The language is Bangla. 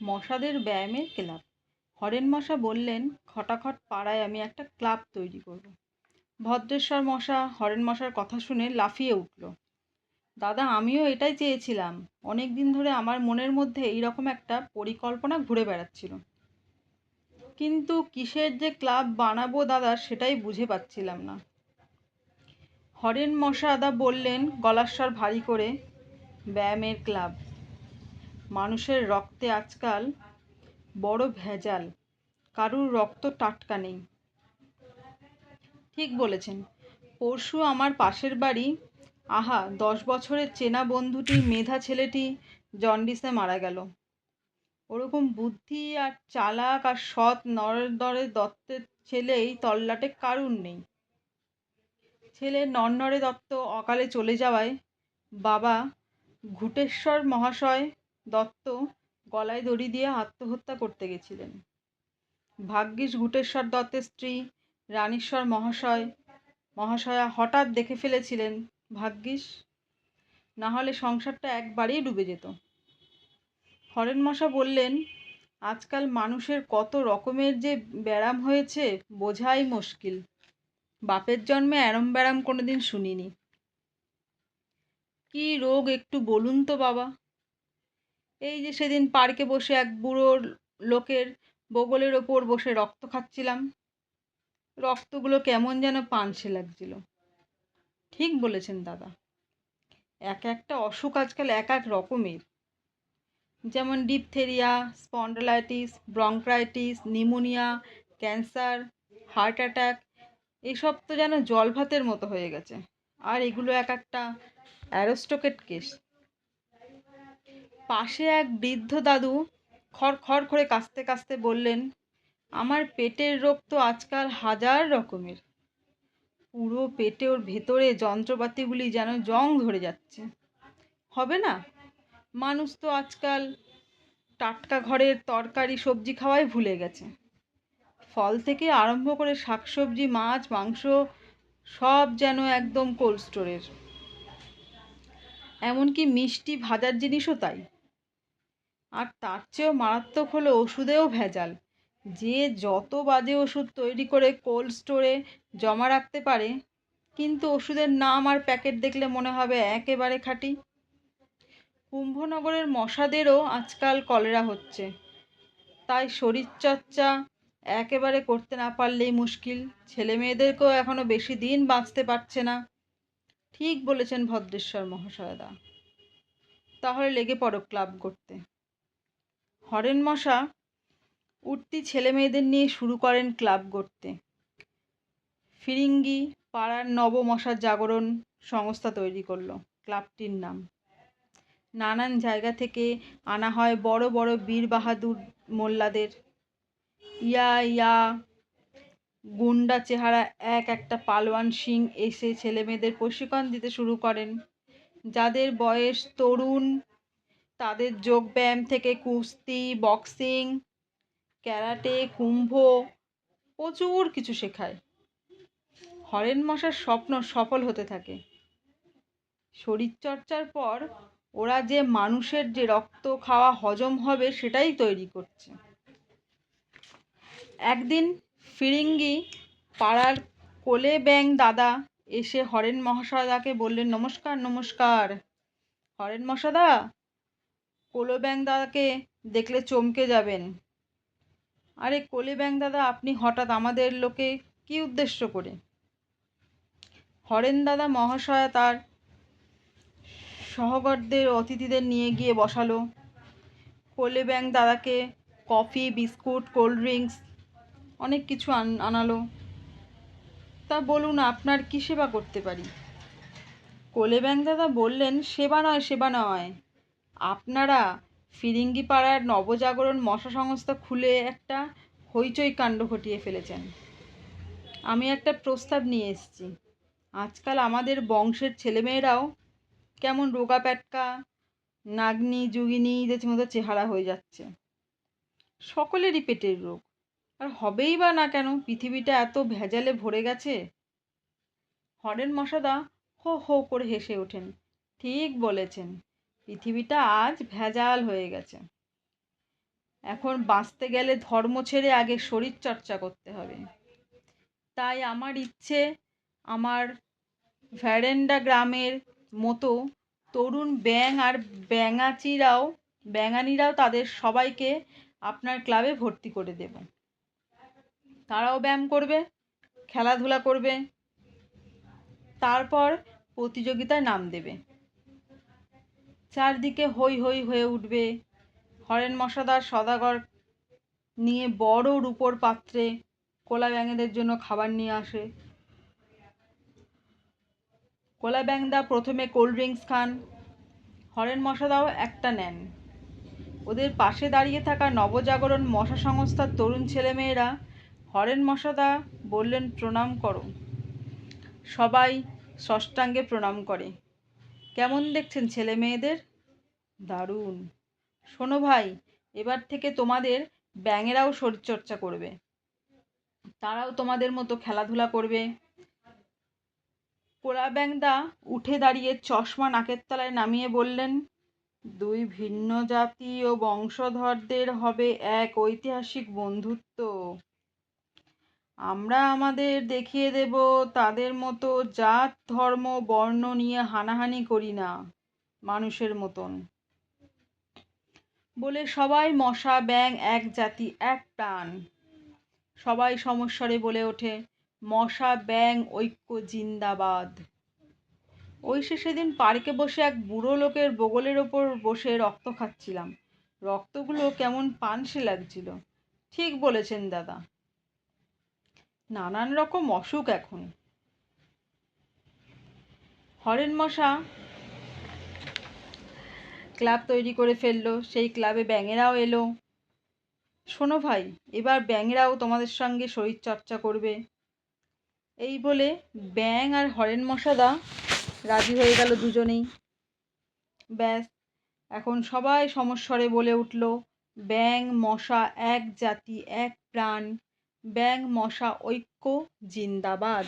মশাদের ব্যায়ামের ক্লাব। হরেন মশা বললেন, খটাখট পাড়ায় আমি একটা ক্লাব তৈরি করব। ভদ্রেশ্বর মশা হরেন মশার কথা শুনে লাফিয়ে উঠল। দাদা, আমিও এটাই চেয়েছিলাম। অনেক দিন ধরে আমার মনের মধ্যে এইরকম একটা পরিকল্পনা ঘুরে বেড়াচ্ছিল, কিন্তু কিসের যে ক্লাব বানাবো দাদা, সেটাই বুঝে পাচ্ছিলাম না। হরেন মশা দাদা বললেন গলার স্বর ভারী করে, ব্যায়ামের ক্লাব। মানুষের রক্তে আজকাল বড় ভেজাল, কারুর রক্ত টাটকা নেই। ঠিক বলেছেন। পরশু আমার পাশের বাড়ি, আহা, 10 বছরের চেনা বন্ধুটি, মেধা ছেলেটি জন্ডিসে মারা গেল। ওরকম বুদ্ধি আর চালাক আর সৎ নরদরে দত্তের ছেলে এই তল্লাটে কারুর নেই। ছেলে নরনরে দত্ত অকালে চলে যাওয়ায় বাবা ঘুটেশ্বর মহাশয় দত্ত গলায় দড়ি দিয়ে আত্মহত্যা করতে গেছিলেন। ভাগ্যিস ঘুটেশ্বর দত্তের স্ত্রী রানীশ্বর মহাশয়া হঠাৎ দেখে ফেলেছিলেন। ভাগ্যিস, না হলে সংসারটা একবারেই ডুবে যেত। হরেন মশা বললেন, আজকাল মানুষের কত রকমের যে ব্যারাম হয়েছে বোঝাই মুশকিল। বাপের জন্মে এরম ব্যারাম কোনোদিন শুনিনি। কি রোগ একটু বলুন তো বাবা? এই যে সেদিন পার্কে বসে এক বুড়ো লোকের বগলের ওপর বসে রক্ত খাচ্ছিলাম, রক্তগুলো কেমন যেন পানসে লাগছিল। ঠিক বলেছেন দাদা, এক একটা অসুখ আজকাল এক এক রকমের। যেমন diphtheria, spondylitis, bronchitis, pneumonia, cancer, heart attack, এসব তো যেন জল ভাতের মতো হয়ে গেছে। আর এগুলো এক একটা অ্যারোস্টোকেট কেস। পাশে এক বৃদ্ধ দাদু খড় খড় করে কাশতে কাশতে বললেন, আমার পেটের রোগ তো আজকাল হাজার রকমের। পুরো পেটে ওর ভেতরে যন্ত্রপাতিগুলি যেন জং ধরে যাচ্ছে। হবে না? মানুষ তো আজকাল টাটকা ঘরের তরকারি সবজি খাওয়াই ভুলে গেছে। ফল থেকে আরম্ভ করে শাকসবজি, মাছ, মাংস সব যেন একদম কোল্ড স্টোরের। এমনকি মিষ্টি ভাজার জিনিসও তাই। আর তার চেয়েও মারাত্মক হলো ওষুধেও ভেজাল। যে যত বাজে ওষুধ তৈরি করে কোল্ড স্টোরে জমা রাখতে পারে, কিন্তু ওষুধের নাম আর প্যাকেট দেখলে মনে হবে একেবারে খাঁটি। কুম্ভনগরের মশাদেরও আজকাল কলেরা হচ্ছে, তাই শরীরচর্চা একেবারে করতে না পারলেই মুশকিল। ছেলে মেয়েদেরকেও এখনো বেশি দিন বাঁচতে পারছে না। ঠিক বলেছেন ভদ্রেশ্বর মহাশয়দা। তাহলে লেগে পড়ো ক্লাব করতে। হরেন মশা উঠতি ছেলে মেয়েদের নিয়ে শুরু করেন ক্লাব গড়তে। ফিরিঙ্গি পাড়ার নব মশার জাগরণ সংস্থা তৈরি করলো ক্লাবটির নাম। নানান জায়গা থেকে আনা হয় বড় বড় বীর বাহাদুর মোল্লাদের। ইয়া ইয়া গুন্ডা চেহারা এক একটা পালোয়ান সিং এসে ছেলে মেয়েদের প্রশিক্ষণ দিতে শুরু করেন। যাদের বয়স তরুণ তাদের যোগ ব্যায়াম থেকে কুস্তি, বক্সিং, ক্যারাটে, কুম্ভ, প্রচুর কিছু শেখায়। হরেন মশার স্বপ্ন সফল হতে থাকে। শরীরচর্চার পর ওরা যে মানুষের যে রক্ত খাওয়া হজম হবে সেটাই তৈরি করছে। একদিন ফিরিঙ্গি পাড়ার কোলে ব্যাং দাদা এসে হরেন মহাশয়দাকে বললেন, নমস্কার নমস্কার। হরেন মশাদা, কোলে ব্যাং দাদাকে দেখলে চমকে যাবেন। আরে কোলে ব্যাং দাদা, আপনি হঠাৎ আমাদের লোকে কি উদ্দেশ্য করে? হরেন দাদা মহাশয়া তার সহগরদের অতিথিদের নিয়ে গিয়ে বসালো। কোলে ব্যাং দাদাকে কফি, বিস্কুট, কোল্ড ড্রিঙ্কস অনেক কিছু আনালো। তা বলুন, আপনার কি সেবা করতে পারি? কোলে ব্যাং দাদা বললেন, সেবা নয় সেবা নয়, আপনারা ফিরিঙ্গি পাড়ার নবজাগরণ মশা সংস্থা খুলে একটা হইচই কাণ্ড ঘটিয়ে ফেলেছেন। আমি একটা প্রস্তাব নিয়ে এসেছি। আজকাল আমাদের বংশের ছেলেমেয়েরাও কেমন রোগা প্যাটকা, নাগনি যোগিনীদের মতো চেহারা হয়ে যাচ্ছে। সকলেরই পেটের রোগ, আর হবেই বা না কেন? পৃথিবীটা এত ভেজালে ভরে গেছে। হরেন মশাদা হো হো করে হেসে ওঠেন। ঠিক বলেছেন, পৃথিবীটা আজ ভেজাল হয়ে গেছে। এখন বাঁচতে গেলে ধর্ম ছেড়ে আগে শরীর চর্চা করতে হবে। তাই আমার ইচ্ছে, আমার ভ্যারেন্ডা গ্রামের মতো তরুণ ব্যাঙ আর ব্যাঙানিরাও তাদের সবাইকে আপনার ক্লাবে ভর্তি করে দেব। তারাও ব্যায়াম করবে, খেলাধুলা করবে, তারপর প্রতিযোগিতায় নাম দেবে। চারদিকে হৈ হৈ হয়ে উঠবে। হরেন মশাদার সদাগর নিয়ে বড় রূপোর পাত্রে কোলা ব্যাঙেদের জন্য খাবার নিয়ে আসে। কোলা ব্যাঙদা প্রথমে কোল্ড ড্রিঙ্কস খান, হরেন মশাদাও একটা নেন। ওদের পাশে দাঁড়িয়ে থাকা নবজাগরণ মশা সংস্থার তরুণ ছেলেমেয়েরা হরেন মশাদা বললেন, প্রণাম করো। সবাই ষষ্ঠাঙ্গে প্রণাম করে। কেমন দেখছেন ছেলে মেয়েদের? দারুণ। শোনো ভাই, এবার থেকে তোমাদের ব্যাঙেরাও শরীরচর্চা করবে, তারাও তোমাদের মতো খেলাধুলা করবে। কোলা ব্যাঙদা উঠে দাঁড়িয়ে চশমা নাকের তলায় নামিয়ে বললেন, দুই ভিন্ন জাতি ও বংশধরদের হবে এক ঐতিহাসিক বন্ধুত্ব। আমরা আমাদের দেখিয়ে দেব তাদের মতো জাত ধর্ম বর্ণ নিয়ে হানাহানি করি না, মানুষের মতন। বলে সবাই মশা ব্যাঙ এক জাতি এক প্রাণ। সবাই সমস্বরে বলে ওঠে, মশা ব্যাঙ ঐক্য জিন্দাবাদ। ঐশে সেদিন পার্কে বসে এক বুড়ো লোকের বগলের ওপর বসে রক্ত খাচ্ছিলাম। রক্তগুলো কেমন পানসে লাগছিল। ঠিক বলেছেন দাদা, নানান রকম অসুখ এখন। হরেন মশা ক্লাব তৈরি করে ফেললো, সেই ক্লাবে ব্যাঙেরাও এলো। শোনো ভাই, এবার ব্যাঙেরাও তোমাদের সঙ্গে শরীরচর্চা করবে। এই বলে ব্যাঙ আর হরেন মশাদা রাজি হয়ে গেল দুজনেই। ব্যাস, এখন সবাই সমস্বরে বলে উঠল, ব্যাঙ মশা এক জাতি এক প্রাণ, ব্যাঙ মশা ঐক্য জিন্দাবাদ।